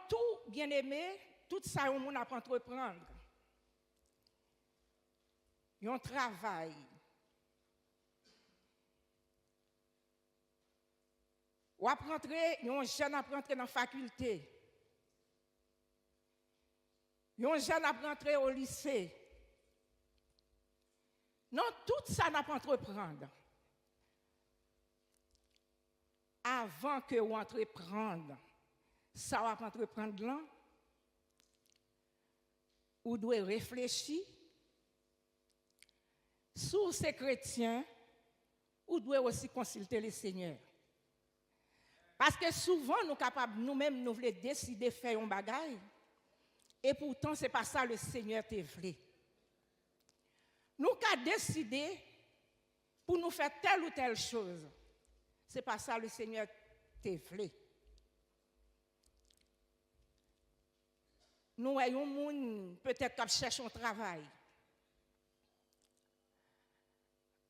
tout, bien-aimé, tout ça, on a pour entreprendre. Un travail. Ou à rentrer, un jeune à rentrer dans la faculté. Un jeune à rentrer au lycée. Non, tout ça n'a pas entreprendre. Avant que vous entreprendre, ça va entreprendre là, vous devez réfléchir. Sur ces chrétiens, vous devez aussi consulter le Seigneur. Parce que souvent, nous sommes capables, nous-mêmes, nous voulons décider de faire un bagage. Et pourtant, ce n'est pas ça le Seigneur te voulait. Nous avons décidé pour nous faire telle ou telle chose. Ce n'est pas ça le Seigneur te voulait. Nous voyons un monde peut-être qui cherche un travail.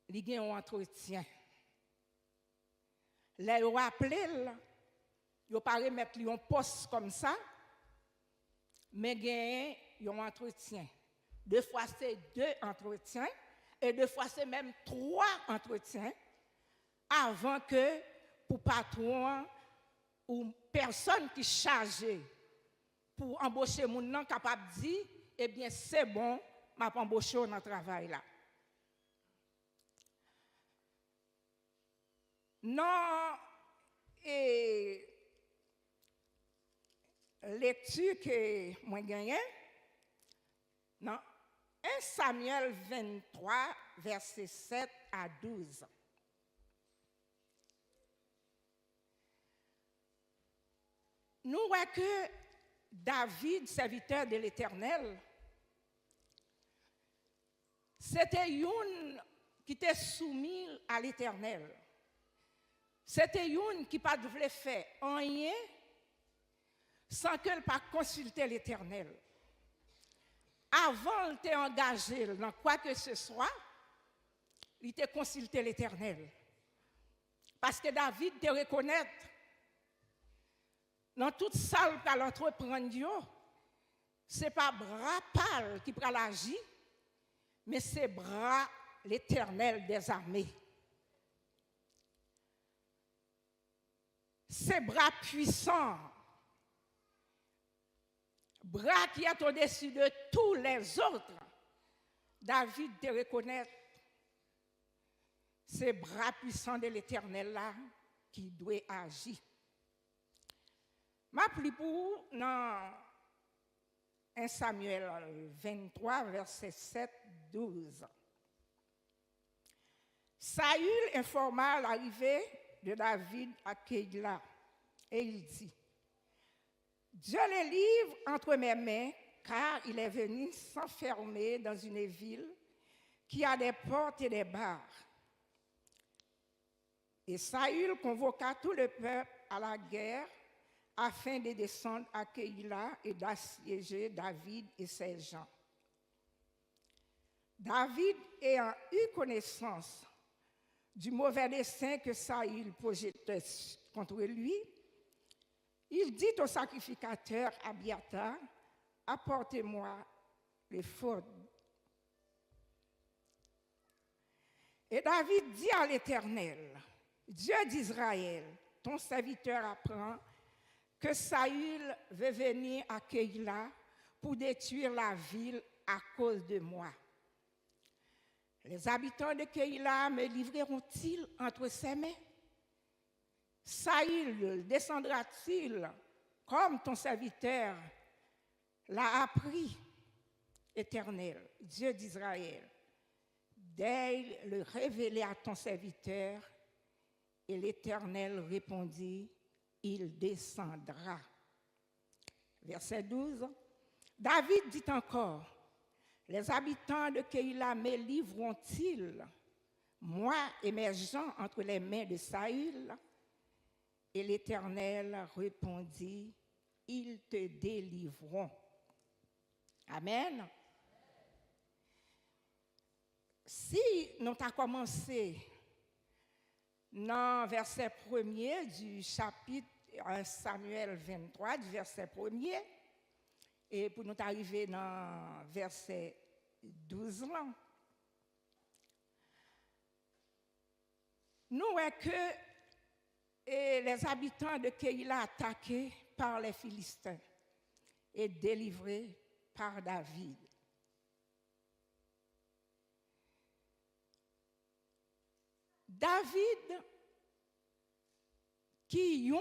Il y a un entretien. Là, ils appelé, ils ne pas remettre un poste comme ça, mais il y a un entretien. Deux fois, c'est 2 entretiens, et 2 fois, c'est même 3 entretiens, avant que, pour patron ou personne qui est chargée pour embaucher mon nom capable de dire, eh bien, c'est bon, je vais embaucher dans le travail là. Non, et lecture que moi gagné, non, 1 Samuel 23, versets 7 à 12. Nous voyons que David, serviteur de l'Éternel, c'était une qui était soumis à l'Éternel. C'était une qui ne voulait faire rien sans qu'elle pas consulter l'Éternel. Avant de t'engager dans quoi que ce soit, il t'a consulté l'Éternel. Parce que David te reconnaît dans toute salle qu'elle entreprendre, ce n'est pas bras pâle qui prend l'agir, mais c'est bras l'Éternel des armées. C'est bras puissants, bras qui est au-dessus de tous les autres. David te reconnaît, c'est bras puissants de l'Éternel là qui doit agir. Ma pli pour dans 1 Samuel 23, verset 7, 12. Saül informa l'arrivée de David à Keïla et il dit, Dieu les livre entre mes mains car il est venu s'enfermer dans une ville qui a des portes et des barres. Et Saül convoqua tout le peuple à la guerre afin de descendre à Keïla et d'assiéger David et ses gens. David ayant eu connaissance du mauvais dessein que Saül projetait contre lui, il dit au sacrificateur Abiathar, apportez-moi l'éphod. Et David dit à l'Éternel, Dieu d'Israël, ton serviteur apprend que Saül veut venir à Keïla pour détruire la ville à cause de moi. Les habitants de Keïla me livreront-ils entre ses mains? Saül descendra-t-il comme ton serviteur l'a appris, Éternel, Dieu d'Israël? Dès le révéler à ton serviteur, et l'Éternel répondit, il descendra. Verset 12. David dit encore, les habitants de Keïla me livreront-ils, moi et mes gens, entre les mains de Saül? Et l'Éternel répondit, ils te délivreront. Amen. Si nous avons commencé dans verset 1er du chapitre 1 Samuel 23, du verset 1er, et pour nous arriver dans verset 12 là. Nous voyons que les habitants de Keïla attaqués par les Philistins et délivrés par David. David, qui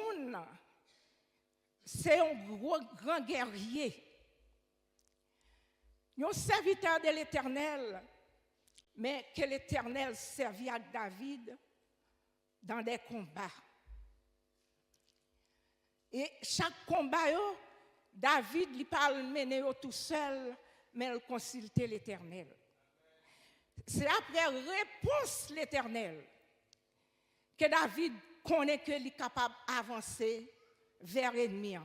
c'est un grand guerrier, un serviteur de l'Éternel, mais que l'Éternel servit à David dans des combats. Et chaque combat, David ne parle mener tout seul, mais il consultait l'Éternel. C'est après réponse l'Éternel que David connaît qu'il est capable d'avancer vers l'ennemi.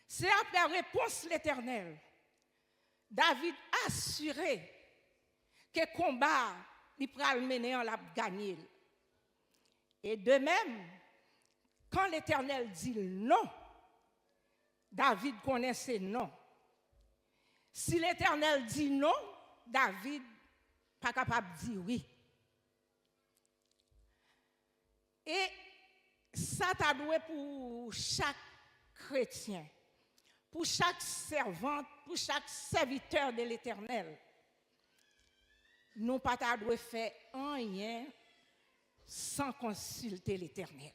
C'est après réponse l'Éternel. David assuré que le combat, il pourra le mener, on l'a gagné. Et de même, quand l'Éternel dit non, David connaissait non. Si l'Éternel dit non, David n'est pas capable de dire oui. Et ça t'a doué pour chaque chrétien, pour chaque servante, pour chaque serviteur de l'Éternel. Nous pas t'a doué faire rien sans consulter l'Éternel.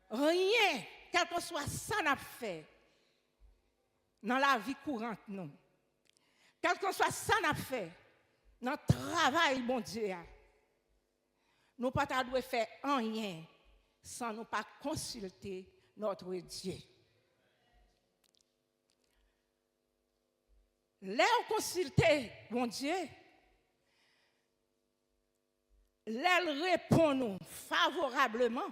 Rien, quel que soit ça n'a fait dans la vie courante nous. Quel que soit ça n'a fait dans le travail, bon Dieu. Nous pas doit faire rien sans nous pas consulter notre Dieu. L'air consulter, mon Dieu, l'air répond nous favorablement.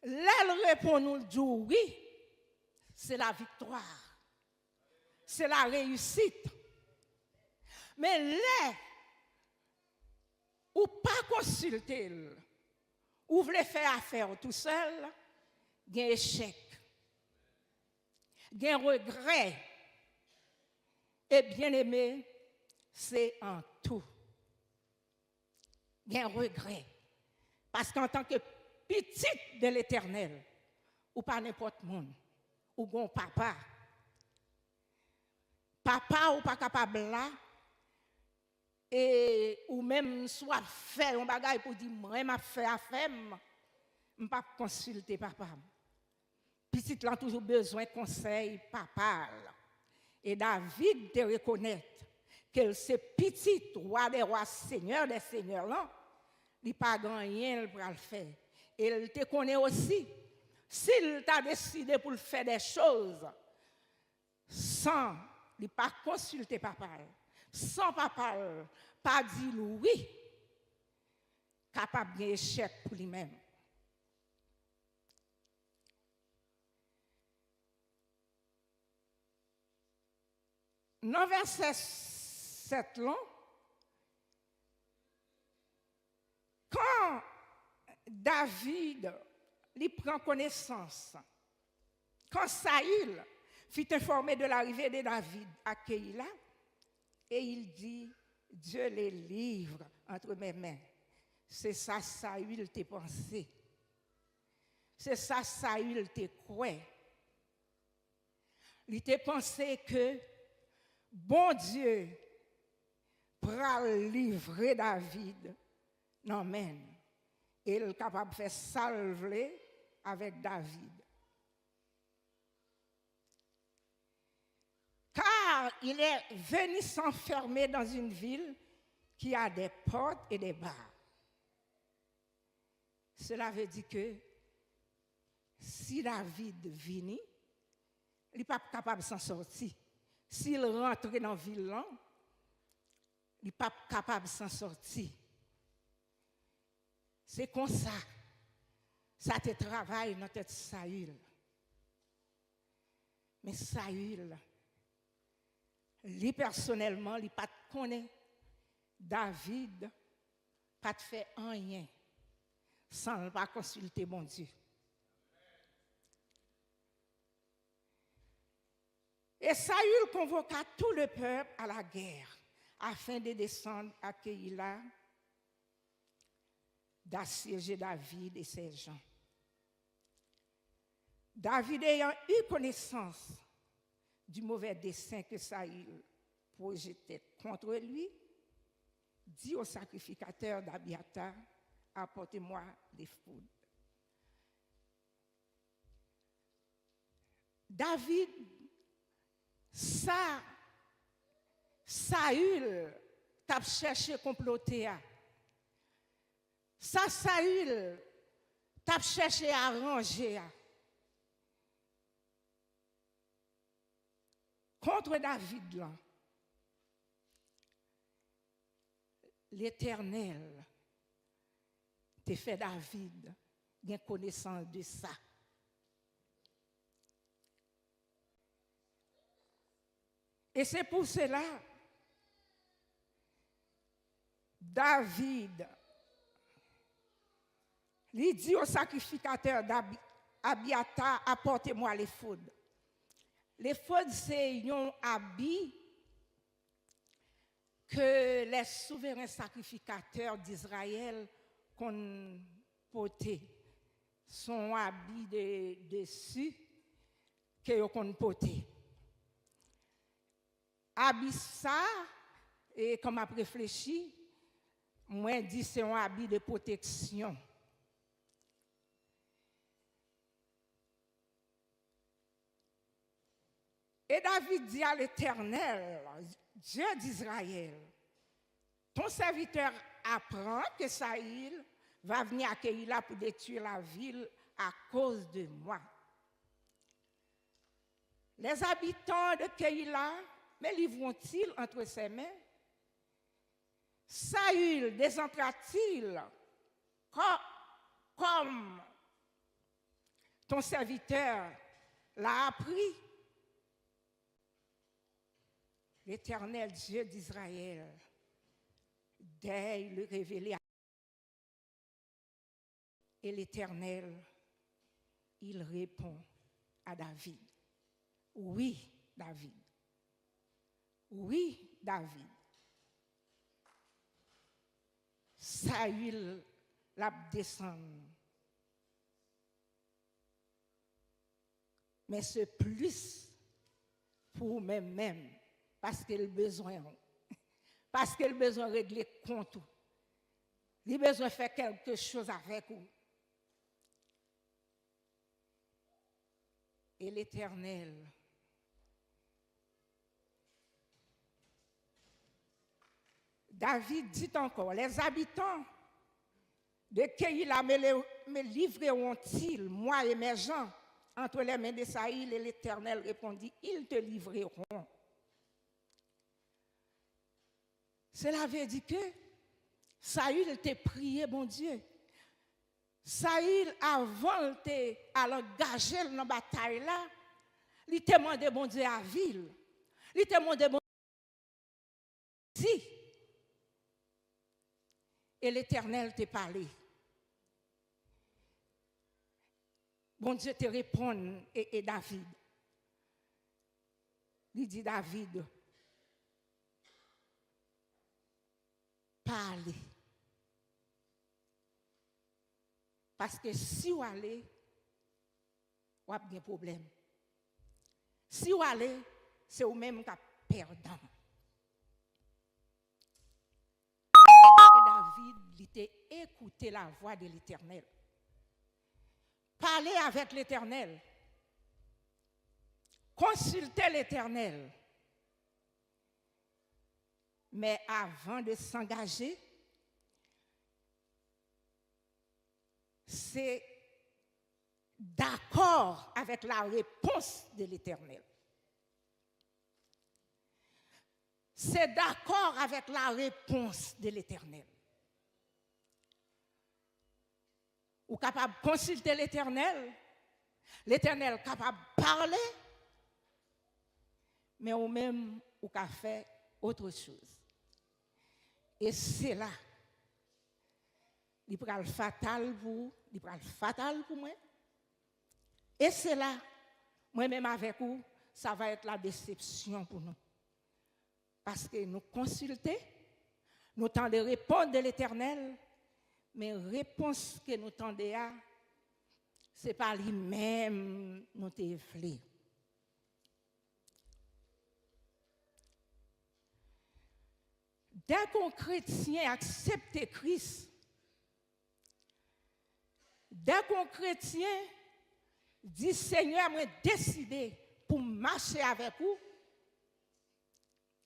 L'air répond nous dit oui, c'est la victoire, c'est la réussite. Mais l'air ou pas consulter, ou voulez faire affaire tout seul, il y a un échec, il y a un regret. Et bien aimé, c'est en tout. Il y a un regret. Parce qu'en tant que petite de l'Éternel, ou pas n'importe monde, ou bon papa ou pas capable là, et ou même soit faire un bagage pour dire moi m'a fait affaire, je pas consulter papa. Petite là toujours besoin de conseil papa. Et David te reconnaît que c'est petit roi des rois, seigneur des seigneurs là, il pas rien pour le faire. Et il te connaît aussi. S'il t'a décidé pour faire des choses sans ne pas consulter papa, sans papa pas dire oui, capable d'échec pour lui-même. Dans verset 7 là, quand David lui prend connaissance, quand Saül fut informé de l'arrivée de David à Keïla, et il dit, Dieu les livre entre mes mains. C'est ça Saül t'a pensé. C'est ça Saül t'a cru. Il t'a pensé que bon Dieu pourra livrer David. Non, men. Et il est capable de faire salver avec David. Car il est venu s'enfermer dans une ville qui a des portes et des barres. Cela veut dire que si David vient, il n'est pas capable de s'en sortir. S'il rentre dans la ville, il n'est pas capable de s'en sortir. C'est comme ça. Ça te travaille dans tête Saül. Mais Saül, lui personnellement, il ne connaît pas David, pas de fait rien. sans ne pas consulter mon Dieu. Et Saül convoqua tout le peuple à la guerre afin de descendre à Keïla, d'assiéger David et ses gens. David ayant eu connaissance du mauvais dessein que Saül projetait contre lui, dit au sacrificateur d'Abiathar, apportez-moi des foudres. David, Saül t'a cherché comploter. Saül t'a cherché à arranger. Contre David, là, l'Éternel t'a fait David bien connaissance de ça. Et c'est pour cela, David, il dit au sacrificateur d'Abiathar, apportez-moi les foudres. Les foudres, c'est un habit que les souverains sacrificateurs d'Israël qu'on portaient. Son habit dessus que qu'on portait. Habit ça, et comme a réfléchi, moi dit c'est un habit de protection. Et David dit à l'Éternel, Dieu d'Israël, ton serviteur apprend que Saül va venir à Keïla pour détruire la ville à cause de moi. Les habitants de Keïla me livreront-ils entre ses mains? Saül descendra-t-il comme ton serviteur l'a appris? L'Éternel Dieu d'Israël, dès le révéler et l'Éternel, il répond à David. Oui, David. Oui, David. Saül l'a descendu. Mais c'est plus pour même parce qu'il a besoin. Parce qu'il a besoin de régler compte. Il a besoin de faire quelque chose avec vous. Et l'Éternel David dit encore, les habitants de Keïla me livreront-ils, moi et mes gens, entre les mains de Saül? Et l'Éternel répondit, ils te livreront. Cela veut dire que Saül t'a prié, bon Dieu. Saül, avant d'engager dans la bataille là, il t'a demandé, bon Dieu, à ville. Il t'a demandé, bon Dieu, et l'Éternel t'a parlé. Bon Dieu te répond, et David. Il dit, David, parlez. Parce que si vous allez, vous avez des problèmes. Si vous allez, c'est vous-même qui êtes perdant. Et David, il était écouté la voix de l'Éternel. Parlez avec l'Éternel. Consultez l'Éternel. Mais avant de s'engager, c'est d'accord avec la réponse de l'Éternel. C'est d'accord avec la réponse de l'Éternel. Ou capable de consulter l'Éternel est capable de parler, mais ou même ou qu'a fait autre chose. Et c'est là, il pral fatal pour moi. Et c'est là, moi-même avec vous, ça va être la déception pour nous. Parce que nous consultons, nous tendons répondre de l'Éternel, mais réponse que nous tendons à, ce n'est pas lui-même nous voulons. Dès qu'un chrétien accepte Christ, dès qu'un chrétien dit Seigneur, moi décidé pour marcher avec vous,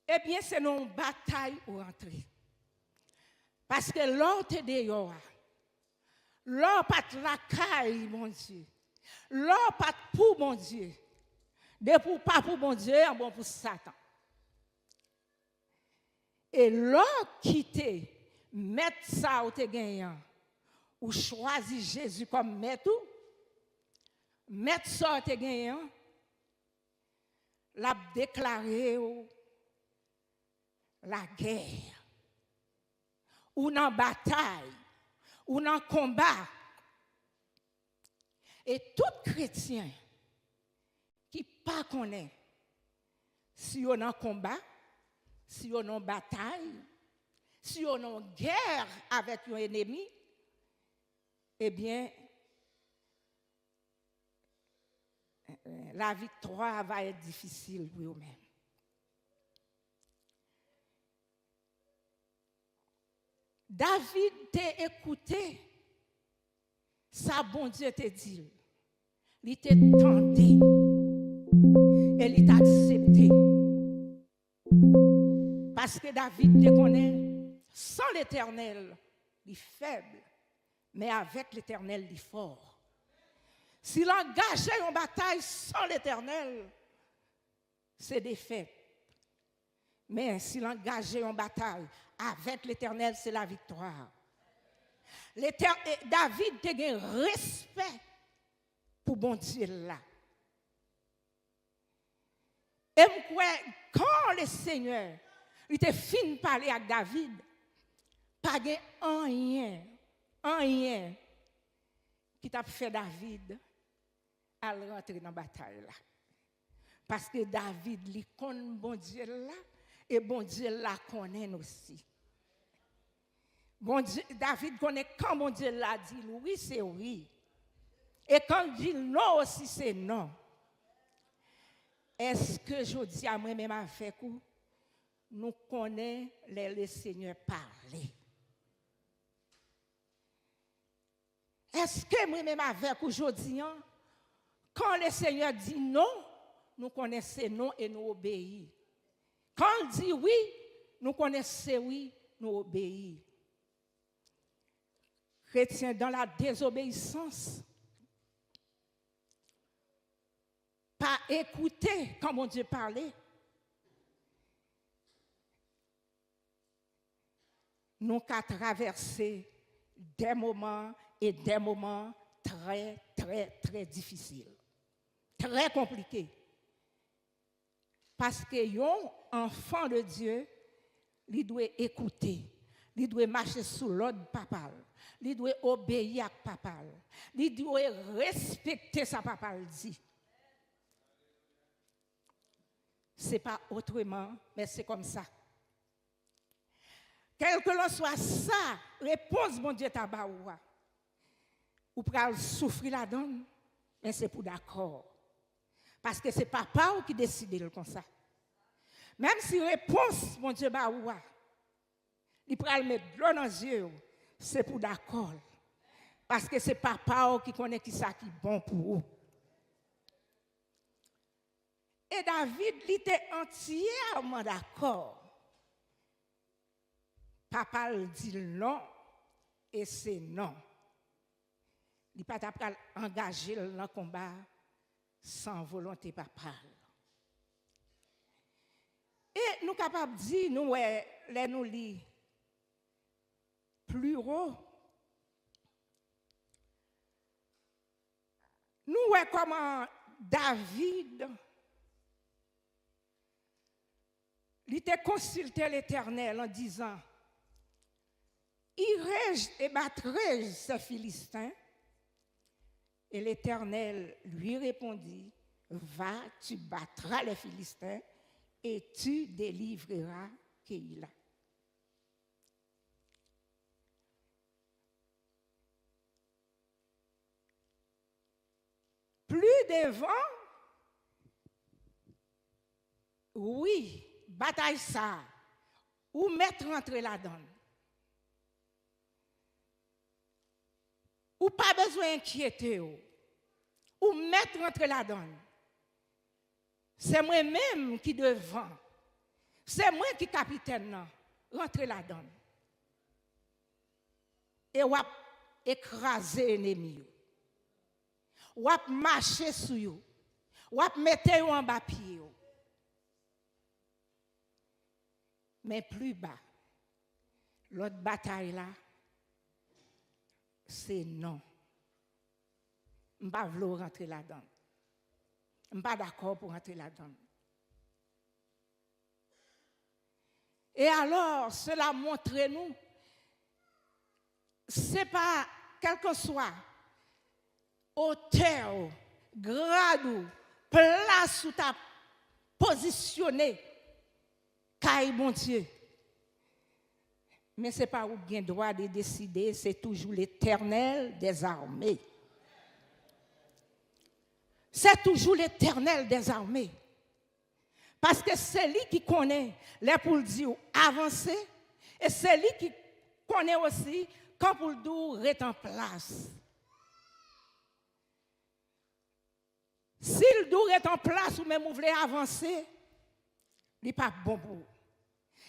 eh bien c'est une bataille pour entrer. Parce que l'autre est dehors. L'autre pas la caille, mon Dieu. L'autre pas pour mon Dieu. De pour pas pour mon Dieu, bon pour Satan. Et l'autre quitte, mettre ça ou te gagnant, ou choisir Jésus comme maître, mettre ça ou te gagnant, l'a déclaré la guerre, ou dans bataille, ou dans combat. Et tout chrétien qui pas connaît si on en combat, si on en bataille, si on en guerre avec un ennemi, eh bien, la victoire va être difficile pour eux-mêmes. David t'a écouté, ça bon Dieu te dit, il t'a tendu et il t'a accepté. Parce que David te connaît, sans l'Éternel, il est faible, mais avec l'Éternel, il est fort. S'il engageait en bataille sans l'Éternel, c'est défaite. Mais s'il engageait en bataille avec l'Éternel, c'est la victoire. David a un respect pour bon Dieu là. Et quand le Seigneur il était fin de parler avec David, pas rien qui t'a fait David à rentrer dans la bataille là. Parce que David lui connaît bon Dieu là et bon Dieu la connaît aussi. Bon Dieu, David connaît quand bon Dieu l'a dit oui, c'est oui. Et quand il dit non aussi, c'est non. Est-ce que je dis à moi-même avec vous, nous connaissons le Seigneur parler? Est-ce que moi-même avec vous, je dis, quand le Seigneur dit non, nous connaissons non et nous obéissons. Quand il dit oui, nous connaissons oui, nous obéissons. Chrétiens dans la désobéissance, pas écouter quand mon Dieu parlait. Nous avons traversé des moments très, très, très difficiles, très compliqués. Parce que un enfant de Dieu, il doit écouter, il doit marcher sous l'ordre papa, il doit obéir à papa, il doit respecter sa papa dit. Ce n'est pas autrement, mais c'est comme ça. Quel que l'on soit ça, réponse, mon Dieu, tabaoua. Ou pour souffrir la donne, mais c'est pour d'accord. Parce que c'est papa qui décide comme ça. Même si réponse, mon Dieu, baoua, il peut le mettre de l'eau dans les yeux, c'est pour d'accord. Parce que c'est papa qui connaît qui ça qui est bon pour vous. Et David, il était entièrement d'accord. Papa le dit non, et c'est non. Il n'est pas engagé dans le combat sans volonté papa. Et nous sommes capables de dire, nous lisons plus haut. Nous voyons comment David, il était consulté l'Éternel en disant, Irai-je et battrai-je ces Philistins? Et l'Éternel lui répondit, va, tu battras les Philistins et tu délivreras Keïla. Plus devant, oui, bataille ça, ou mettre rentrer la donne. Ou pas besoin d'inquiéter, ou mettre rentrer la donne. C'est moi-même qui devant. C'est moi qui capitaine, rentrer la donne. Et ou écraser l'ennemi. Ou marcher sur vous. Ou mettre en bas pied. Mais plus bas, l'autre bataille là, c'est non. Je ne vais pas vouloir rentrer là-dedans. Je ne suis pas d'accord pour rentrer là-dedans. Et alors, cela montre-nous, ce n'est pas, quel que soit, hauteur, grade, place où tu as positionné, caille mon Dieu. Mais ce n'est pas où tu as le droit de décider, c'est toujours l'Éternel des armées. C'est toujours l'Éternel des armées. Parce que c'est lui qui connaît les pour le dire avancer, et c'est lui qui connaît aussi quand pour le dire être en place. Si le doux est en place ou même vous voulez avancer, il n'est pas bon pour vous.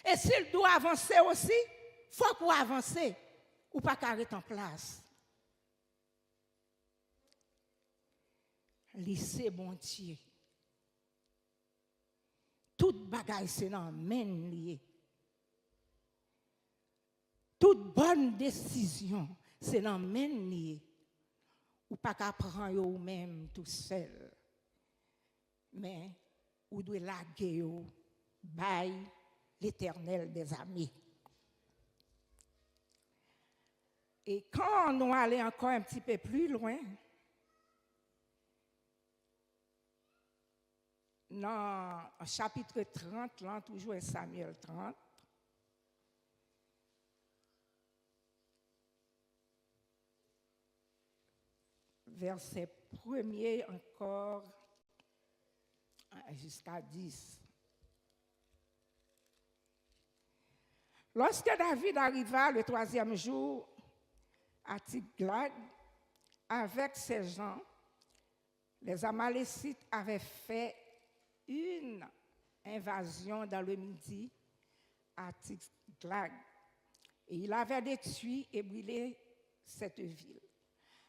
Et si le doux avancer aussi, il faut qu'on avance ou pas qu'arrête en place. Lycée bon Dieu. Toute bagaille c'est dans main lié. Toute bonne décision c'est dans main lié. Ou pas qu'à prendre ou même tout seul. Mais ou doit laguer ou by l'Éternel des amis. Et quand nous allons encore un petit peu plus loin, dans le chapitre 30, là, toujours Samuel 30, verset 1er encore jusqu'à 10. Lorsque David arriva le 3e jour à Tiglag avec ses gens, les Amalécites avaient fait une invasion dans le midi à Tiglag. Et il avait détruit et brûlé cette ville.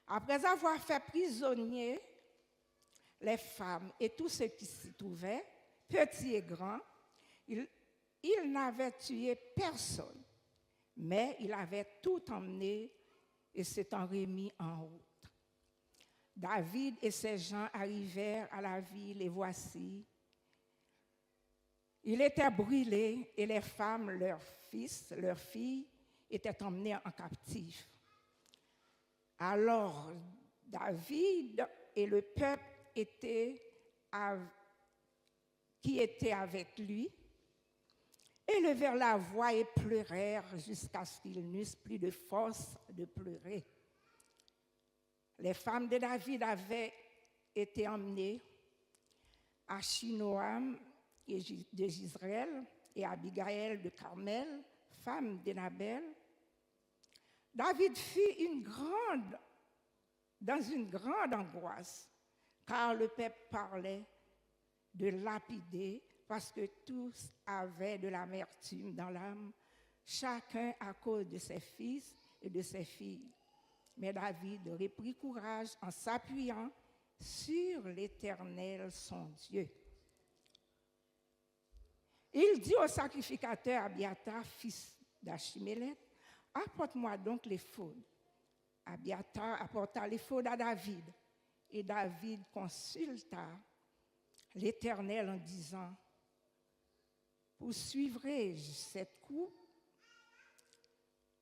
Après avoir fait prisonnier les femmes et tous ceux qui s'y trouvaient, petits et grands, il n'avait tué personne, mais il avait tout emmené et s'étant remis en route. David et ses gens arrivèrent à la ville et voici, il était brûlé et les femmes, leurs fils, leurs filles étaient emmenés en captif. Alors David et le peuple qui était avec lui élevèrent la voix et pleurèrent jusqu'à ce qu'ils n'eussent plus de force de pleurer. Les femmes de David avaient été emmenées à Shinoam de Jezreel et Abigail de Carmel, femme de Nabal. David fut dans une grande angoisse, car le peuple parlait de lapider parce que tous avaient de l'amertume dans l'âme, chacun à cause de ses fils et de ses filles. Mais David reprit courage en s'appuyant sur l'Éternel, son Dieu. Il dit au sacrificateur Abiathar, fils d'Achimélec, apporte-moi donc l'éphod. Abiathar apporta l'éphod à David. Et David consulta l'Éternel en disant, poursuivrai-je cette coupe?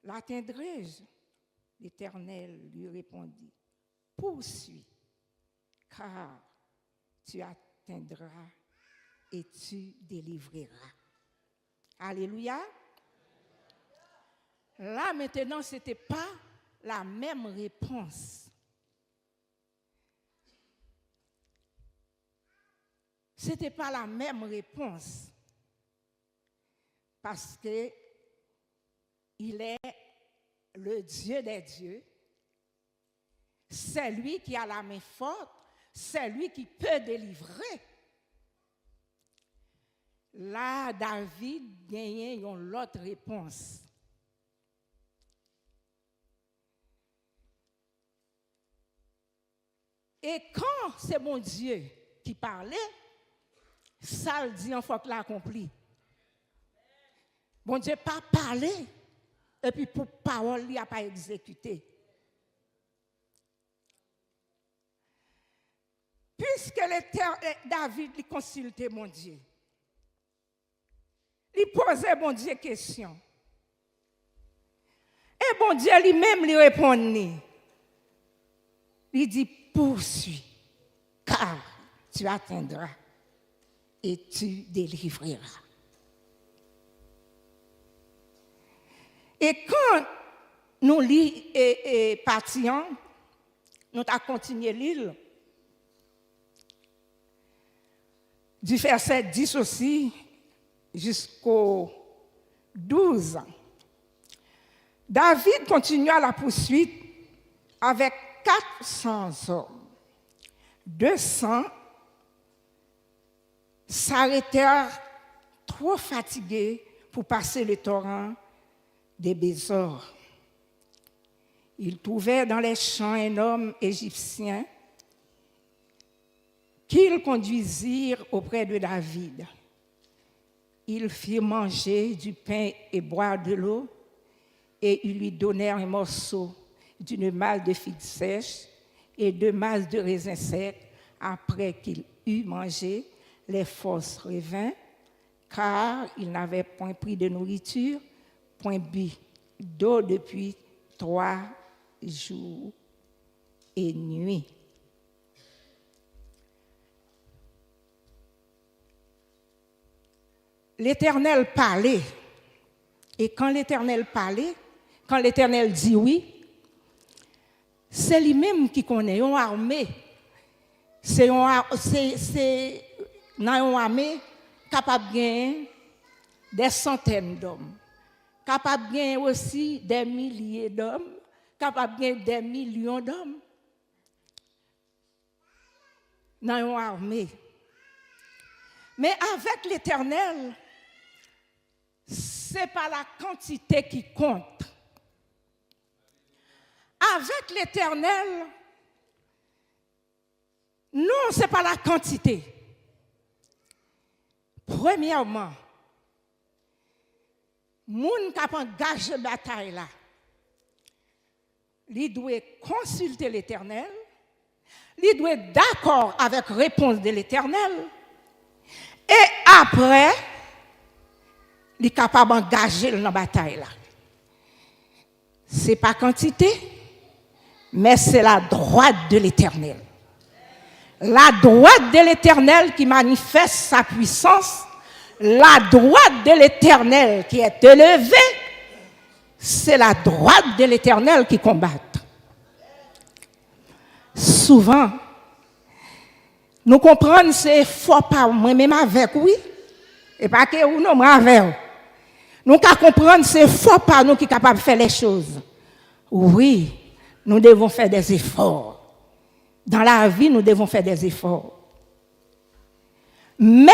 L'atteindrai-je? L'Éternel lui répondit, poursuis, car tu atteindras et tu délivreras. Alléluia. Là, maintenant, ce n'était pas la même réponse. Ce n'était pas la même réponse. Parce que il est le Dieu des dieux. C'est lui qui a la main forte. C'est lui qui peut délivrer. Là, David gagnait une autre réponse. Et quand c'est mon Dieu qui parlait, ça le dit en fois que l'accompli. Bon Dieu pas parlé, et puis pour parole, il n'a pas exécuté. Puisque David lui consultait mon Dieu, il posait mon Dieu question. Et bon Dieu lui-même lui répondait. Il dit, poursuis, car tu atteindras et tu délivreras. Et quand nous lisons et partions, nous avons continué l'île, du verset 10 aussi jusqu'au 12. David continua la poursuite avec 400 hommes. 200 s'arrêtèrent trop fatigués pour passer le torrent des Bésors. Ils trouvaient dans les champs un homme égyptien qu'ils conduisirent auprès de David. Ils firent manger du pain et boire de l'eau, et ils lui donnèrent un morceau d'une malle de figues sèches et 2 masses de raisins secs. Après qu'il eut mangé, les forces revinrent, car il n'avait point pris de nourriture, point bu d'eau depuis 3 jours et nuits. L'Éternel parlait. Et quand l'Éternel parlait, quand l'Éternel dit oui, c'est lui-même qui connaît une armée. C'est une armée capable de gagner des centaines d'hommes, capable de gagner aussi des milliers d'hommes, capable de gagner des millions d'hommes dans une armée. Mais avec l'Éternel, ce n'est pas la quantité qui compte. Avec l'Éternel, non, ce n'est pas la quantité. Premièrement, moun qui a engagé la bataille là, il doit consulter l'Éternel, il doit être d'accord avec la réponse de l'Éternel, et après, il est capable d'engager dans la bataille là. Ce n'est pas quantité, mais c'est la droite de l'Éternel. La droite de l'Éternel qui manifeste sa puissance, la droite de l'Éternel qui est élevée, c'est la droite de l'Éternel qui combat. Souvent, nous comprenons c'est fort par moi-même avec, oui, et pas que nous non avec. Nous comprenons c'est fort par nous qui sommes capables de faire les choses. Oui, nous devons faire des efforts. Dans la vie, nous devons faire des efforts. Mais,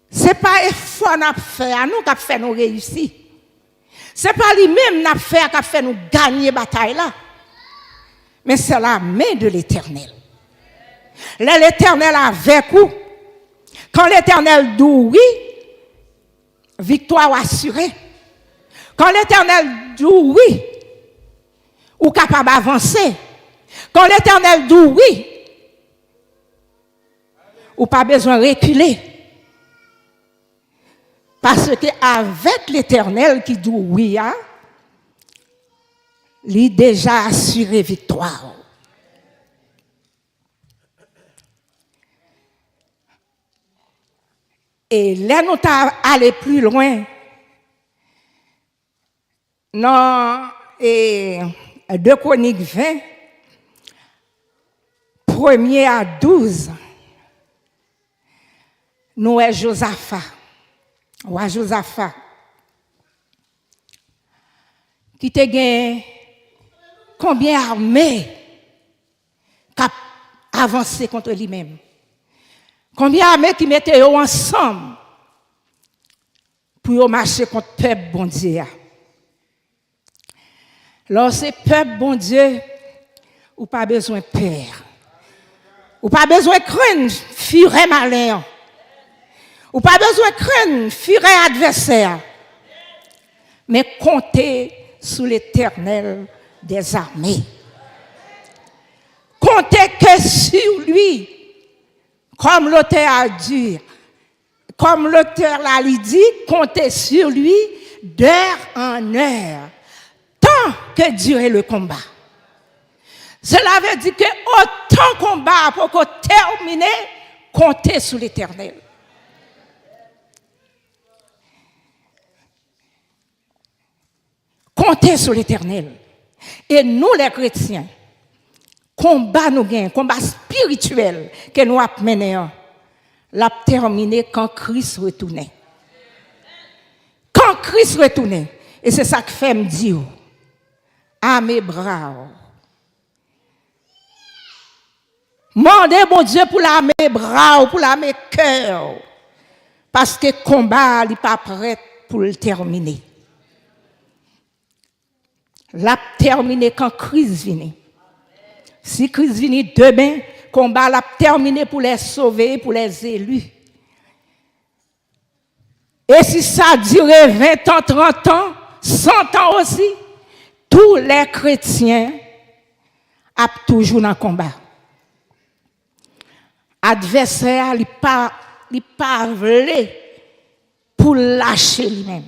ce n'est pas l'effort qu'on a fait à nous qui fait nous réussir. Ce n'est pas lui-même qui fait nous gagner la bataille là. Mais c'est la main de l'Éternel. L'Éternel avec vous. Quand l'Éternel dit oui, victoire assurée. Quand l'Éternel dit oui, ou capable d'avancer. Quand l'Éternel dit oui, ou pas besoin de reculer. Parce que avec l'Éternel qui dit oui, il a déjà assuré victoire. Et là, nous allons aller plus loin. Dans 2 Chroniques 20, 1er à 12, nous avons Josaphat. Roi Josaphat. Qui te gagne combien d'armées qui a avancé contre lui-même? Combien d'armées qui mettaient ensemble pour marcher contre le peuple bon Dieu? Lorsque peuple bon Dieu, ou pas besoin de peur. Ou pas besoin de craindre furet malin. Ou pas besoin de craindre furet adversaire. Mais comptez sous l'Éternel des armées. Comptez que sur lui, comme l'auteur a dit, comme l'auteur l'a dit, comptez sur lui d'heure en heure, tant que durait le combat. Cela veut dire que autant combat pour qu'on termine, comptez sur l'Éternel. Comptez sur l'Éternel. Et nous, les chrétiens, combat nous gagnons, combat spirituel que nous avons mené, l'a terminé quand Christ retournait. Quand Christ retournait. Et c'est ça que fait me dire, à mes bras. Mandez mon Dieu pour la mes bras, pour la mes cœurs. Parce que le combat n'est pas prêt pour le terminer. L'a terminé quand Christ vient. Si Christ vient demain, le combat l'a terminé pour les sauver, pour les élus. Et si ça dure 20 ans, 30 ans, 100 ans aussi, tous les chrétiens sont toujours dans le combat. Adversaire, il pas voulu pour lâcher lui-même.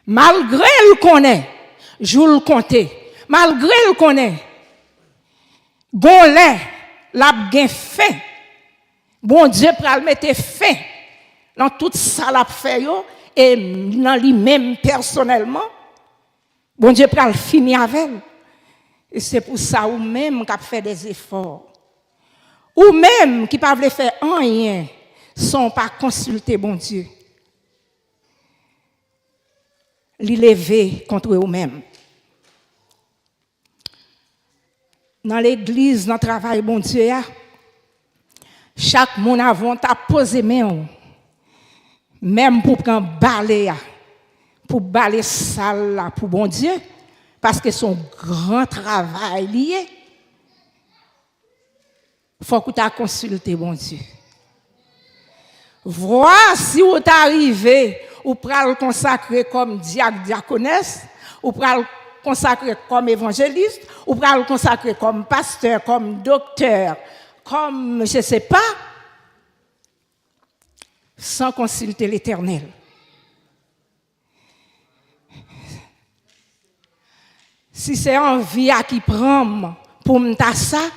Malgré le connaît, je le compter. Malgré le connaît, gonlé, l'a bien fait. Bon Dieu pral mettre fin dans toute ça l'a fait yo et dans lui-même personnellement. Bon Dieu pral finir avec. Et c'est pour ça ou même qu'a fait des efforts. Ou même qui ne peuvent faire rien sans pas consulter bon Dieu. Li lever contre eux-mêmes. Dans l'église, dans le travail, bon Dieu, chaque monde avant t'a posé main, même pour prendre balai, pour balayer salle pour bon Dieu, parce que son grand travail lié. Il faut que tu aies consulté bon Dieu. Voir si vous êtes arrivé, ou pral le consacrer comme diacre, diaconesse, ou pral le consacrer comme évangéliste, ou pral le consacrer comme pasteur, comme docteur, comme je ne sais pas, sans consulter l'Éternel. Si c'est envie à qui prend pour me ta ça,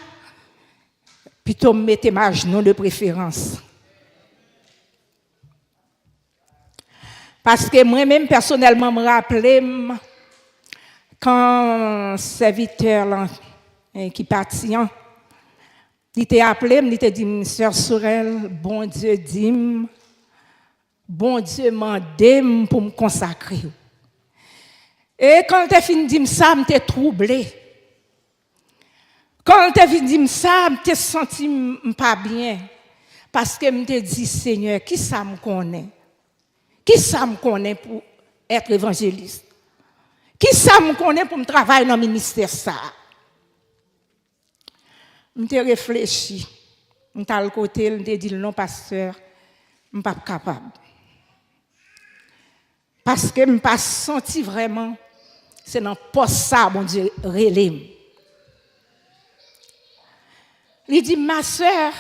plutôt me mettez ma genou de préférence. Parce que moi-même, personnellement, me rappelais quand un serviteur là, qui partit, il t'a appelé, il t'a dit, Sœur Sorel, bon Dieu dit, bon Dieu m'a demandé pour me consacrer. Et quand il a fini de dire ça, je suis troublé. Quand il a fini de dire ça, je me senti pas bien. Parce que je me dit, Seigneur, qui ça me connaît? Qui ça me connaît pour être évangéliste? Qui ça me connaît pour me travailler dans le ministère ça? Je me réfléchi. Je me le côté, je me dit non, pasteur, je ne suis pas capable. Parce que je ne me pas senti vraiment, c'est dans le poste ça, bon Dieu, relève. Il dit, ma soeur,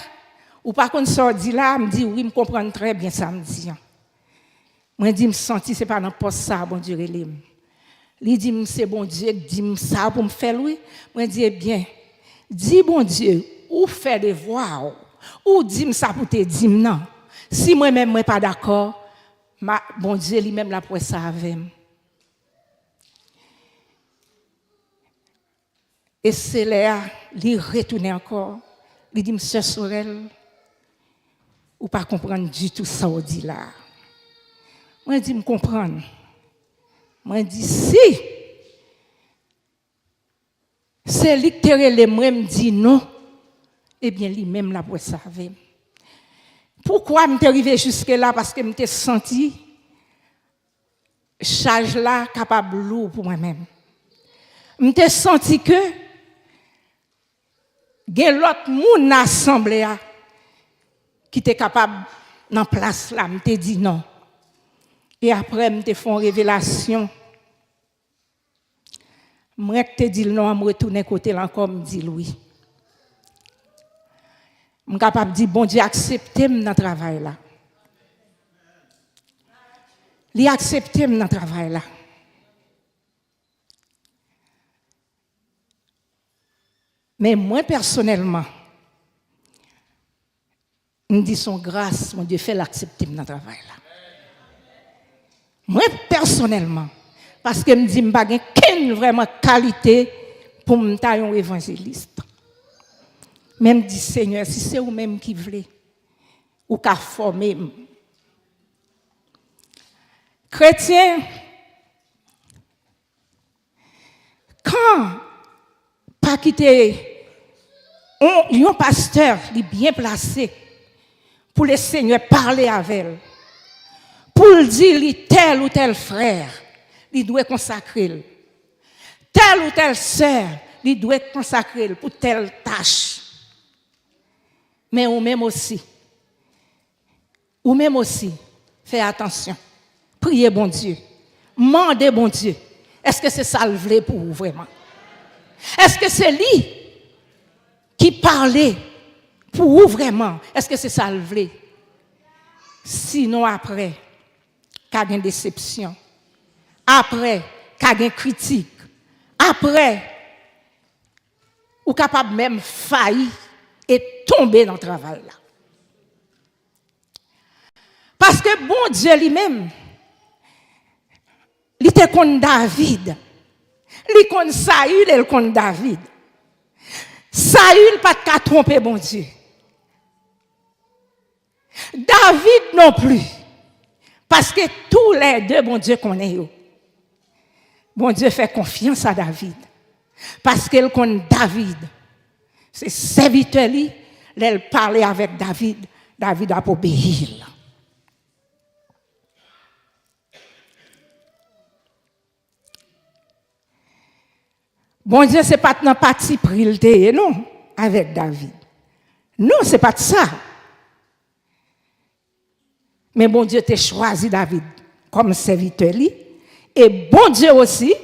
ou par contre, ça dit là, me dit, oui, je comprends très bien ça, me dit. Moi, je me senti, ce n'est pas dans le poste ça, bon Dieu, il dit, c'est bon Dieu, dit ça pour me faire louer. Moi, je dis, eh bien, dis bon Dieu, ou fait des voix, ou dis ça pour te dire non. Si moi-même, je ne suis pas d'accord, bon Dieu, lui-même, la pour ça avec moi. Et c'est là, il retourne encore. Il dit, Monsieur Sorel, ou pas comprendre du tout ça, on dit là. Moi, je dis, me comprendre. Moi, je dis, si c'est lui qui me dit non, eh bien, lui-même, la pour ça avec moi. Pourquoi je suis arrivé jusque-là? Parce que je me senti charge là capable lourd pour moi-même. Je me senti que il y a l'autre monde assemblée qui était capable dans place là, me te dit non. Et après me te font révélation. Moi te dit non, me retourner côté là encore me dit oui. Je suis capable de dire bon Dieu acceptez dans le travail là. Il accepte dans le travail là. Mais moi, personnellement, je dis son grâce, mon Dieu fait l'accepter dans le travail là. Moi, personnellement, parce que je me dis que je n'ai pas qu'une vraiment qualité pour me tailler un évangéliste. Même dit Seigneur, si c'est vous-même qui voulez, ou qu'à former. Chrétien, quand pas quitter un pasteur il est bien placé pour le Seigneur parler avec elle, pour lui dire tel ou tel frère, il doit consacrer. Telle ou telle sœur, il doit consacrer pour telle tâche. Mais ou même aussi, fais attention. Priez bon Dieu. Mandez bon Dieu. Est-ce que c'est ça le vrai pour vous vraiment? Est-ce que c'est lui qui parlait pour vous vraiment? Est-ce que c'est ça le vrai? Sinon après, qu'il y a une déception. Après, qu'il y a une critique. Après, ou capable même faillir et tomber dans le travail là. Parce que bon Dieu lui-même, il était contre David. Il contre Saül et contre David. Saül pas qu'à tromper bon Dieu. David non plus. Parce que tous les deux, bon Dieu connaît. Bon Dieu fait confiance à David. Parce qu'il connaît David. C'est serviteur lui, il parlait avec David. David a obéi. Bon Dieu, ce n'est pas dans parti pris non, avec David. Non, ce n'est pas ça. Mais bon Dieu t'a choisi David comme serviteur. Et bon Dieu aussi,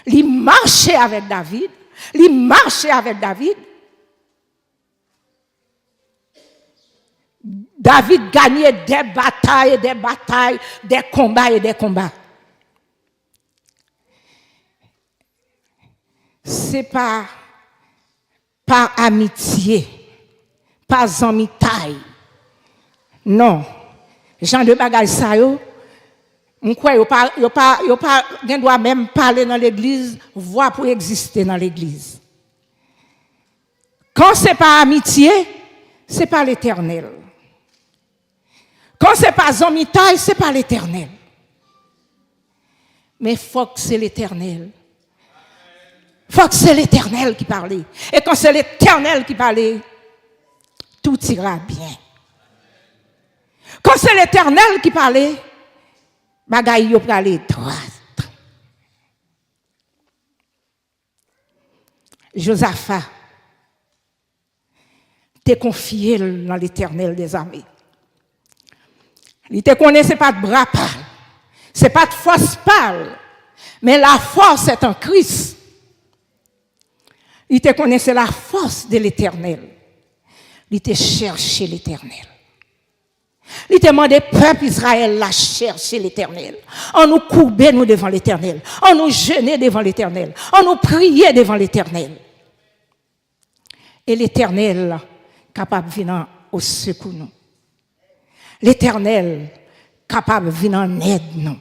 il marchait avec David. Il marchait avec David. David gagnait des batailles, des combats et des combats. C'est pas par amitié, pas amitié. Non. Jean de bagay ça yo, m'croit yo pas doit même parler dans l'église, voix pour exister dans l'église. Quand c'est pas amitié, c'est pas l'Éternel. Quand c'est pas amitié, c'est pas l'Éternel. Mais faut que c'est l'Éternel. Faut que c'est l'Éternel qui parle. Et quand c'est l'Éternel qui parle, tout ira bien. Quand c'est l'Éternel qui parle, bagaille yo prale droite. Josaphat t'es confié dans l'Éternel des armées. Il te connaît, ce n'est pas de bras pâle, ce n'est pas de force pâle, mais la force est en Christ. Il te connaît, c'est la force de l'Éternel. Il te cherché l'Éternel. Il te demandé peuple Israël la chercher l'Éternel. On nous courbait nous devant l'Éternel. On nous jeûnait devant l'Éternel. On nous priait devant l'Éternel. Et l'Éternel capable de venir au secours nous. L'Éternel capable de venir en aide nous.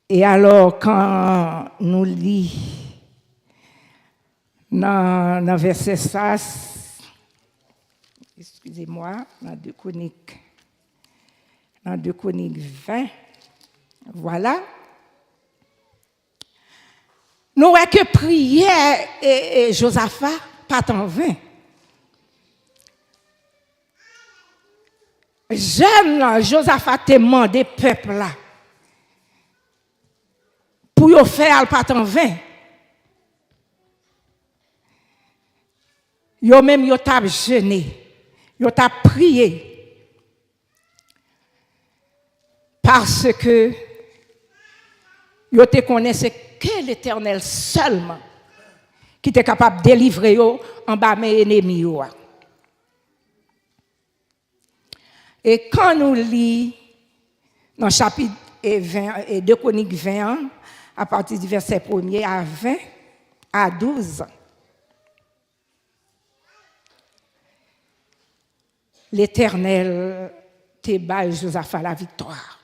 Et alors quand nous lisons dans verset 6, excusez-moi, dans 2 Chroniques 20, voilà. Nous voyons que prière et Josaphat pas en vain. Jeune Josaphat te demandé peuple là pour y faire pas en vain. Yo même yo t'a jeûné. Yo t'a prié parce que yo te connaissait que l'Éternel seulement qui était capable de délivrer yo en bas mes ennemis yo. Et quand nous lisons dans le chapitre 20 et 2 Chroniques 21 à partir du verset 1er à 20 à 12, l'Éternel te bat Josaphat la victoire.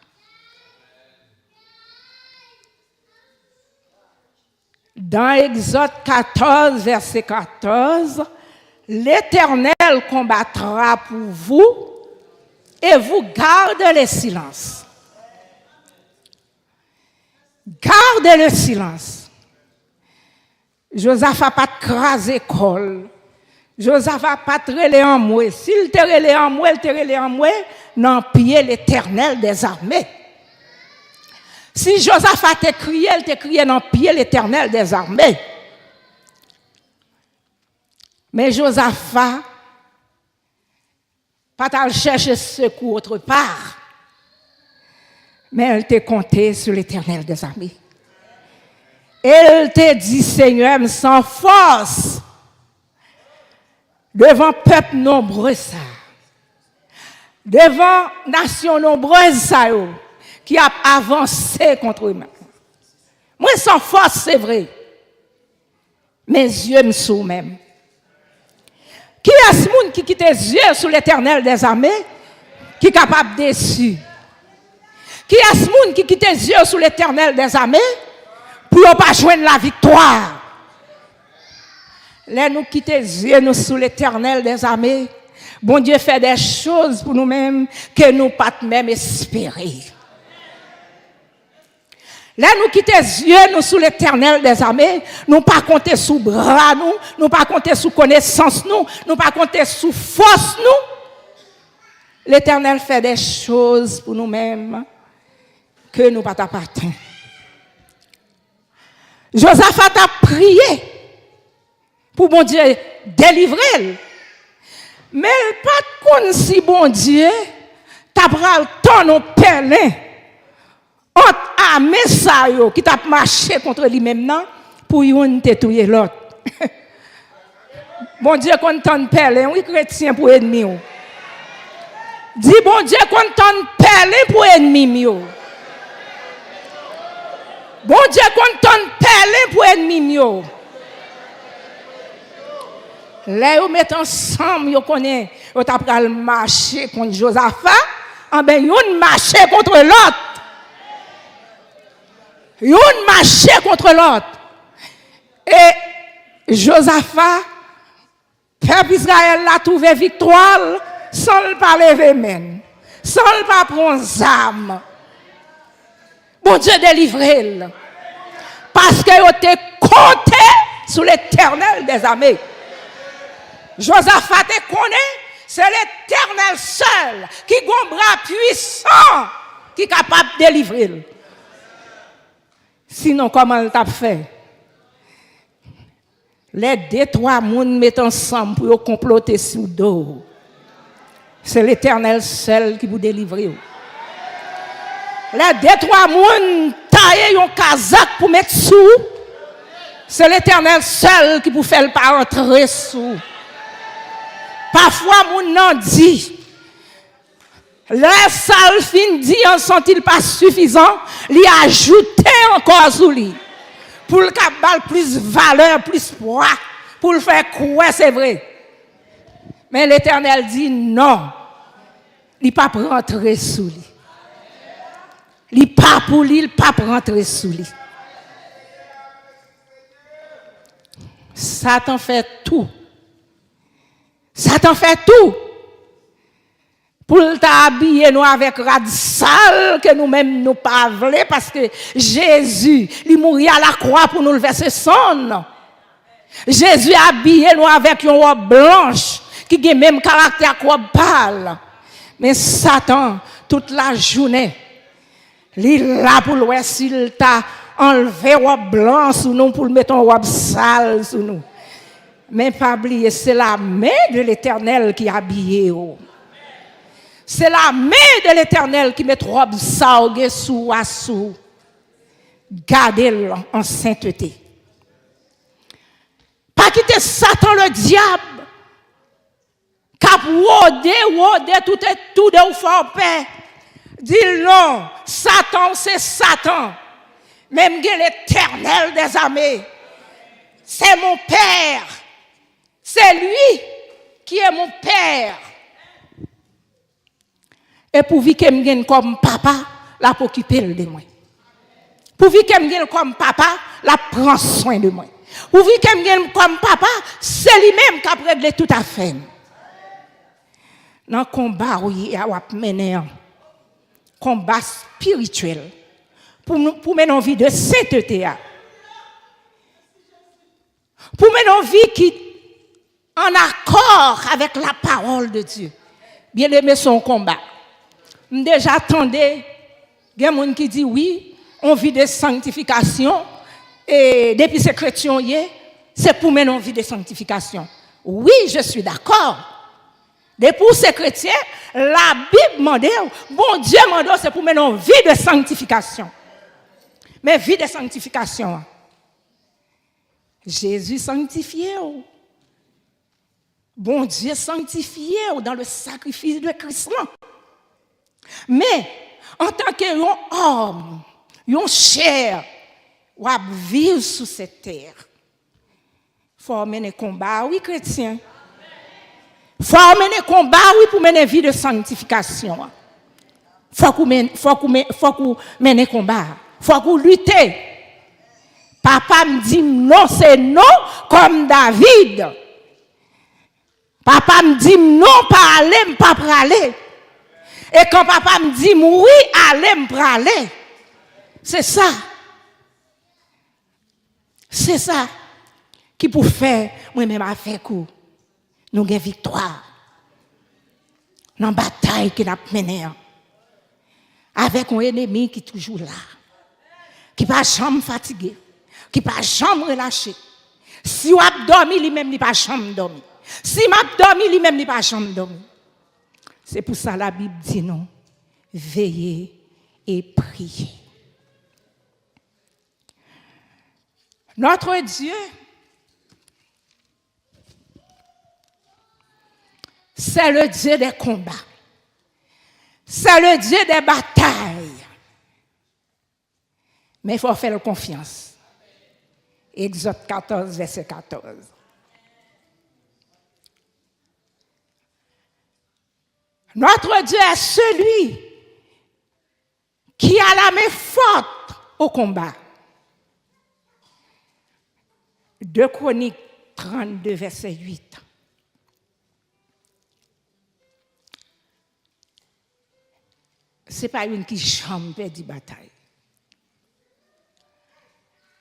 Dans Exode 14, verset 14, l'Éternel combattra pour vous et vous gardez le silence. Gardez le silence. Josaphat pas crasé col. Josaphat pas trélé en moi. S'il te relé en moi, il te relé en moi, non pied l'Éternel des armées. Si Josaphat te crié, il te crié non pied l'Éternel des armées. Mais Josaphat pas t'al chercher secours autre part. Mais elle te compté sur l'Éternel des armées. Elle te dit, Seigneur, sans force, devant peuple nombreux ça, devant nation nombreuse ça, qui a avancé contre eux. Moi, sans force, c'est vrai. Mes yeux me sont même. Qui est ce monde qui quitte les yeux sur l'Éternel des armées, qui est capable de déçu? Qui est ce monde qui quitte les yeux sur l'Éternel des armées, pour ne pas joindre la victoire? Là, nous quittons les yeux nous sur l'Éternel des armées. Bon Dieu fait des choses pour nous-mêmes que nous ne pas même espérer. Là, nous quittons les yeux nous sur l'Éternel des armées. Nous pas compter sous bras nous pas compter sous connaissance nous pas compter sous force nous. L'Éternel fait des choses pour nous-mêmes que nous pas t'appartenons. Josaphat a prié pour bon Dieu délivrer. Mais pas comme si bon Dieu t'a pris le temps nos pèlerins entre armées ça qui t'a marché contre lui-même non pour yon te tuer l'autre. Bon Dieu qu'on t'en pèlerin oui chrétien pour ennemi. Dis bon Dieu qu'on t'en pèlerin pour ennemi yo. Bon Dieu qu'on t'en pèlerin pour ennemi yo. Là, vous mettez ensemble, vous connaissez, vous avez marché contre Josaphat, en ben, vous marchez contre l'autre. Vous marchez contre l'autre. Et Josaphat, peuple Israël a trouvé victoire sans le pas lever même, sans le pas prendre armes. Bon Dieu délivré. Parce que vous avez compté sur l'Éternel des armées. Josaphat te connaît, c'est l'Éternel seul qui a un bras puissant qui est capable de délivrer. Sinon, comment il t'a fait? Les deux, trois personnes mettent ensemble pour comploter sur le dos. C'est l'Éternel seul qui vous délivre. Les deux, trois personnes taillent un casaque pour mettre sous. C'est l'Éternel seul qui vous fait pas entrer sous. Parfois, mon nom dit, le sale fin dit, en sont-ils pas suffisants, l'y ajouter encore sous lui. Pour le cabal plus valeur, plus poids, pour le faire croire, c'est vrai. Mais l'Éternel dit non, il ne pas rentrer sous lui. Il ne pas pour lui, il ne pas rentrer sous lui. Satan fait tout. Satan fait tout. Pour t'habiller nous avec rad sale que nous-mêmes nous pas voulons parce que Jésus, il mourit à la croix pour nous le verser son. Jésus a habillé nous avec une robe blanche qui a le même caractère que robe pâle. Mais Satan, toute la journée, il est là pour le s'il t'a enlevé robe blanche sous nous pour le mettre en robe sale sous nous. Mais pas oublier, c'est la main de l'Éternel qui a habillé. C'est la main de l'Éternel qui met robe sale sous à sous. Gardez-le en sainteté. Pas quitter Satan le diable. Cap rôder tout de ou fort paix. Dis non, Satan c'est Satan. Même l'Éternel des armées. C'est mon Père. C'est lui qui est mon Père. Et pour vivre comme papa, la pour occuper de moi. Pour vivre comme papa, la prend soin de moi. Pour vivre comme papa, c'est lui-même qui a réglé tout à fait. Dans le combat où il y a mené un combat spirituel pour mener une vie de sainteté. Pour mener une vie qui en accord avec la parole de Dieu. Bien aimé son combat. Déjà attendez, il y a des gens qui disent oui, on vit de sanctification et depuis ces chrétiens, c'est pour mener une vie de sanctification. Oui, je suis d'accord. Depuis ces chrétiens, la Bible demande, bon Dieu demande, c'est pour mener une vie de sanctification. Mais vie de sanctification, Jésus sanctifié. Bon Dieu sanctifié dans le sacrifice de Christ. Mais, en tant qu'homme, un chair, ou à vivre sous cette terre, il faut mener combat, oui, chrétien. Il faut mener combat, oui, pour mener vie de sanctification. Il faut qu'on mène combat. Il faut qu'on lutte. Papa me dit non, c'est non, comme David. Papa me dit non, pas aller, pas praler. Et quand papa me dit oui, allez me praler. C'est ça. C'est ça qui pour faire moi-même avec vous. Nous avons victoire. Dans la bataille que nous avons menée. Avec un ennemi qui est toujours là. Qui n'est pas jamais fatigué. Qui n'est pas jamais relâché. Si vous avez dormi, lui-même, il n'est pas jamais dormi. Si vous avez dormi, lui-même, il n'est pas jamais dormi. C'est pour ça que la Bible dit non. Veillez et priez. Notre Dieu, c'est le Dieu des combats. C'est le Dieu des batailles. Mais il faut faire confiance. Exode 14, verset 14. Notre Dieu est celui qui a la main forte au combat. 2 Chroniques 32, verset 8. Ce n'est pas une qui jamais perd bataille.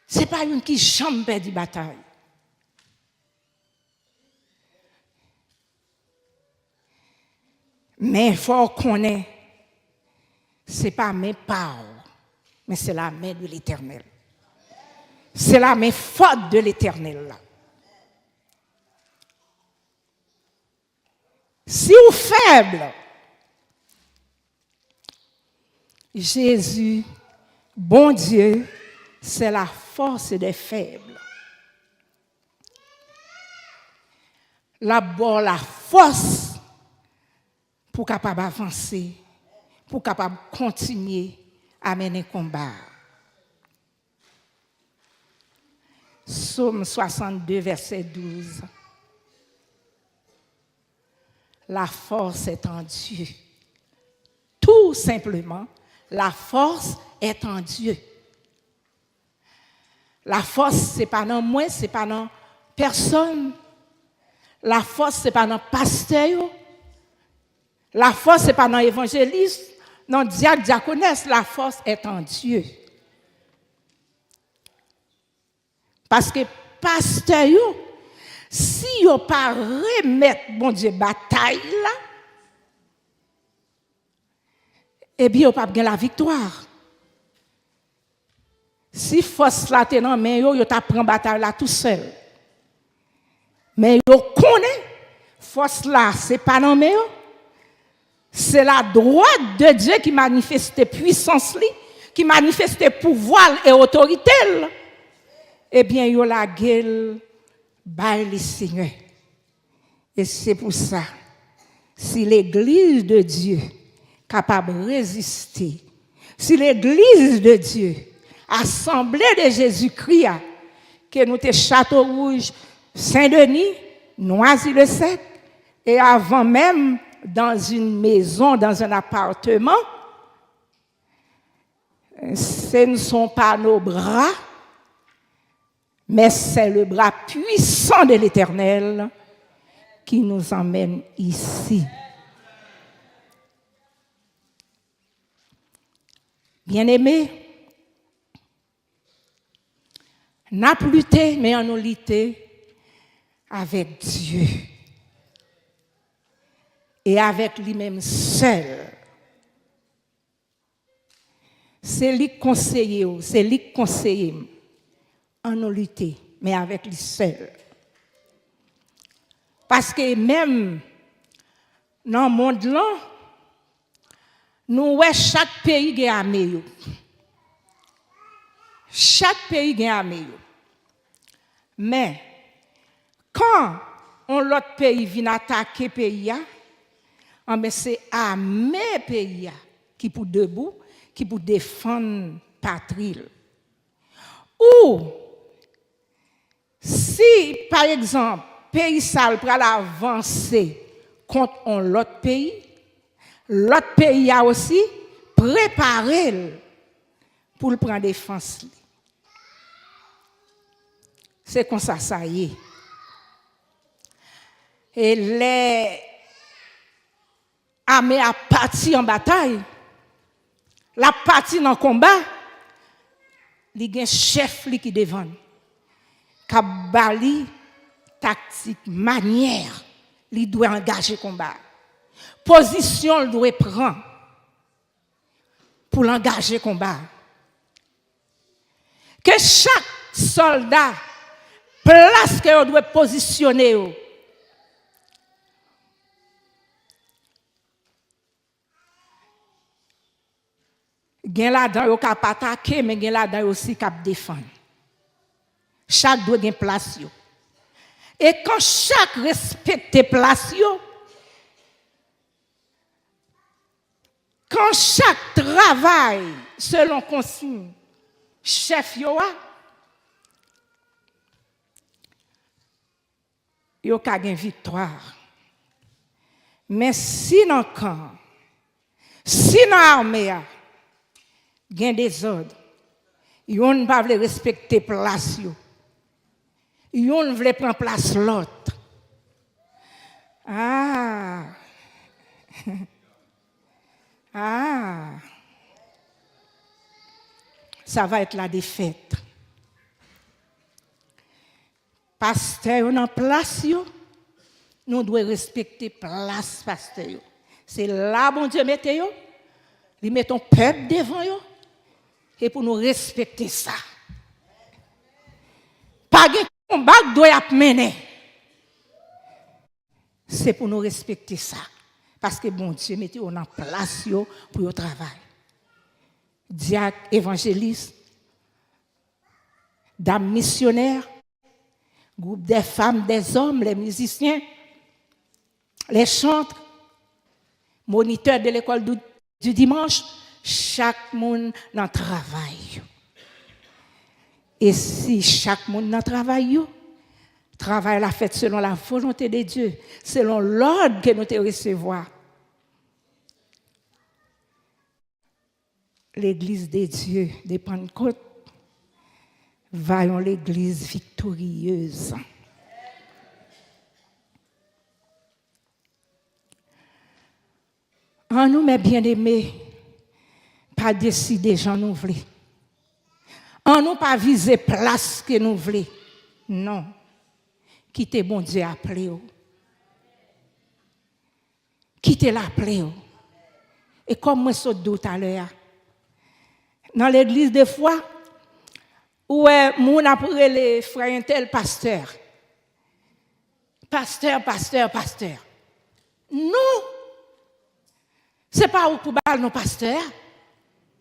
Ce n'est pas une qui jamais perd bataille. Mais il faut qu'on ait, ce n'est pas mes paroles, mais c'est la main de l'Éternel. C'est la main forte de l'Éternel. Si vous êtes faible, Jésus, bon Dieu, c'est la force des faibles. La force pour capable avancer, pour capable continuer à mener combat. Psaume 62, verset 12. La force est en Dieu. Tout simplement, la force est en Dieu. La force, ce n'est pas dans moi, ce n'est pas dans personne. La force, ce n'est pas dans pasteur. La force, ce n'est pas dans évangéliste, dans diacre, diaconesse. La force est en Dieu. Parce que pasteur, si vous pas remettre bon Dieu bataille là, eh bien, vous pas gagner la victoire. Si force là t'es dans main yo, t'a prend bataille là tout seul. Mais yo connaît force là, c'est pas dans main yo. C'est la droite de Dieu qui manifeste puissance li, qui manifeste pouvoir et autorité. Eh bien, yo la gueule by le Seigneur. Et c'est pour ça, si l'Église de Dieu capable de résister, si l'Église de Dieu, Assemblée de Jésus-Christ, que nous sommes Château Rouge, Saint-Denis, Noisy-le-Sec, et avant même dans une maison, dans un appartement, ce ne sont pas nos bras, mais c'est le bras puissant de l'Éternel qui nous emmène ici. Bien-aimés, n'a pas lutté, mais on a lutté avec Dieu et avec lui-même seul. C'est lui qui conseille, c'est lui qui conseille. On a lutté, mais avec lui seul. Parce que même dans le monde là, nous voyons chaque pays qui a armé. Chaque pays qui a armé. Mais quand l'autre pays vient attaquer pays, c'est armé pays qui pour debout, qui pour défendre patrie. Ou si par exemple pays sale pour avancer contre l'autre pays a aussi préparé pour le prendre défense. C'est comme ça, ça y est. Et les armées a parti en bataille, la partie dans le combat, il y a un chef qui devant, qui a bali tactique, manière, il doit engager le combat. Position, il doit prendre pour l'engager le combat. Que chaque soldat, place que doit positionner, gen là-dedans yo k'ap attaquer mais gen là-dedans aussi k'ap défendre. Chaque doit gen place yo. Et quand chaque respecte place yo, quand chaque travail selon consigne chef yo yo ka gen victoire. Mais si dans camp, si dans armée gen des ordres, yon pa vle respecter place yo. Yon vle prendre place l'autre. Ah. Ah. Ça va être la défaite. Pasteur en place yo, nous devons respecter place pasteur yo. C'est là bon Dieu mette yo. Il met ton peuple devant yo. Et pour nous respecter ça. Pas de combat doit mener. C'est pour nous respecter ça. Parce que bon Dieu mettez en place pour le travail. Diacre, évangéliste, dames missionnaires, groupe des femmes, des hommes, les musiciens, les chantres, moniteurs de l'école du dimanche, chaque monde dans travail. Et si chaque monde dans travail, travail la fait selon la volonté de Dieu, selon l'ordre que nous te recevoir. L'église de Dieu de Pentecôte, voyons l'église victorieuse. En nous, mes bien-aimés, pas décider, j'en nous voulons. En nous, pas viser place que nous voulons. Non. Quittez bon Dieu appelé. Quittez l'appelé. Et comme moi, je tout à l'heure, dans l'église, des fois, où mon après les frères tel pasteur. Pasteur. Non. C'est pas où pour baller nos pasteurs.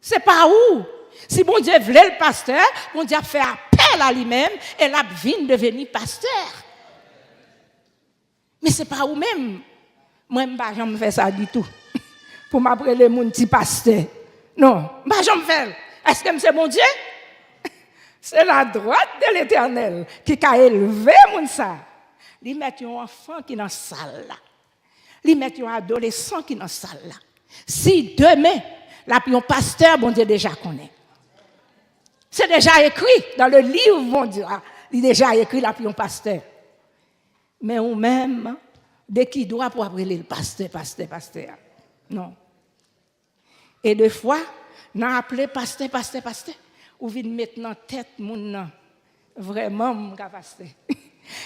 C'est pas où. Si bon Dieu voulait le pasteur, bon Dieu a fait appel à lui-même et l'a vient devenir pasteur. Mais c'est pas où même. Moi, je ne vais jamais faire ça du tout. Pour m'appeler mon petit pasteur. Non, je ne vais jamais faire. Est-ce que c'est mon Dieu? C'est la droite de l'Éternel qui a élevé mon ça. Il met un enfant qui est dans la salle là. Il met un adolescent qui est dans la salle là. Si demain, la pion pasteur, bon Dieu déjà connaît. C'est déjà écrit dans le livre, mon Dieu. Il est déjà écrit la pion pasteur. Mais ou même, dès qu'il doit pour appeler le pasteur. Non. Et des fois, on a appelé pasteur. Ou vient mettre dans la tête, mon vraiment, mon pasteur.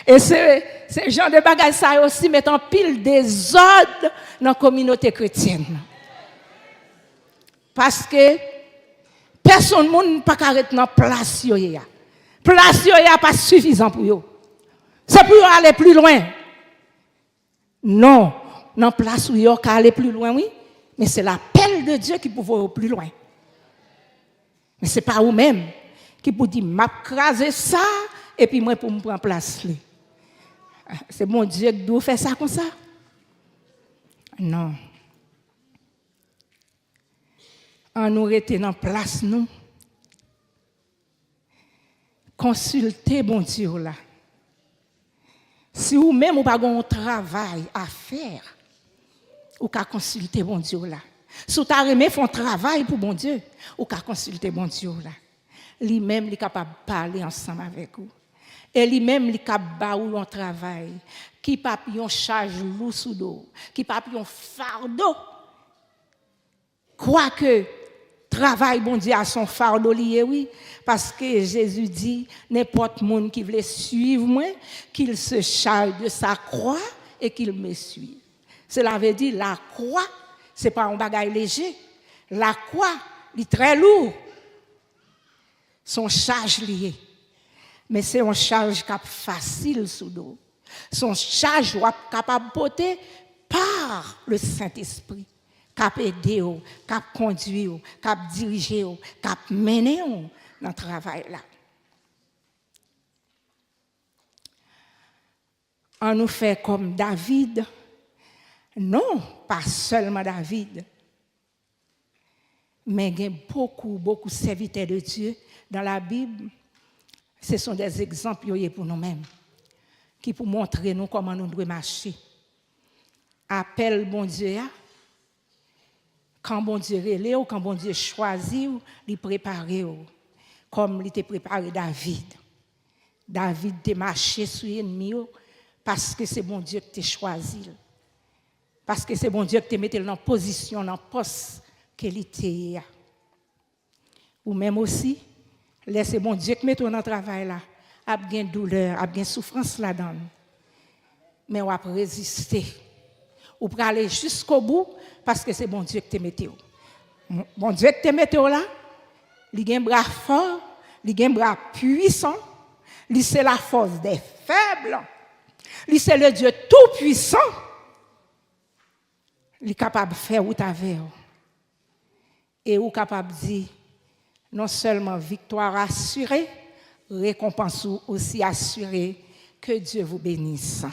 Et ce genre de bagages, ça aussi met en pile des ordres dans la communauté chrétienne. Parce que personne ne peut pas arrêter dans la place. Place n'est pas suffisant pour eux. C'est pour aller plus loin. Non, dans la place où ils ont aller plus loin, oui. Mais c'est l'appel de Dieu qui peut aller plus loin. Mais ce n'est pas vous-même qui peut dire, m'a craser ça, et puis moi pour me prendre place. C'est mon Dieu qui doit faire ça comme ça. Non. En nous rester dans place, nous. Consultez bon Dieu là. Si vous-même vous n'avez pas un travail à faire, vous pouvez consulter bon Dieu là. Si vous avez fait un travail pour bon Dieu, vous pouvez consulter bon Dieu là. Lui-même, il est capable de parler ensemble avec vous. Et lui-même, il est capable de un travail qui n'a pas une charge lourde sous dos, qui n'a pas un fardeau. Quoique, travail, bon Dieu, a son fardeau lié, oui. Parce que Jésus dit, n'importe monde qui veut suivre moi, qu'il se charge de sa croix et qu'il me suive. Cela veut dire, la croix, ce n'est pas un bagage léger. La croix, elle est très lourde. Son charge liée. Mais c'est une charge qui est facile sous dos. Son charge capable de porter par le Saint-Esprit. Cap aider, cap conduire, cap diriger, cap mener dans le travail là. On nous fait comme David. Non, pas seulement David. Mais il y a beaucoup de serviteurs de Dieu dans la Bible. Ce sont des exemples pour nous-mêmes qui pour montrer nous comment nous devons marcher. Appel bon Dieu, quand bon Dieu relève, quand bon Dieu choisit, il prépare, comme il était préparé David. David a marché sur l'ennemi parce que c'est bon Dieu qui t'a choisi. Parce que c'est bon Dieu qui t'a mis dans position, dans poste qu'il était. Ou même aussi, laissez bon Dieu qui met dans le travail là, a bien douleur, a bien souffrance là-dedans. Mais on va résister. Ou pour aller jusqu'au bout parce que c'est bon Dieu qui te mette. Bon Dieu qui te mette là, il a un bras fort, il a un bras puissant, il c'est la force des faibles, il c'est le Dieu tout puissant. Il est capable de faire ou t'avais. Et ou capable de dire non seulement victoire assurée, récompense aussi assurée. Que Dieu vous bénisse.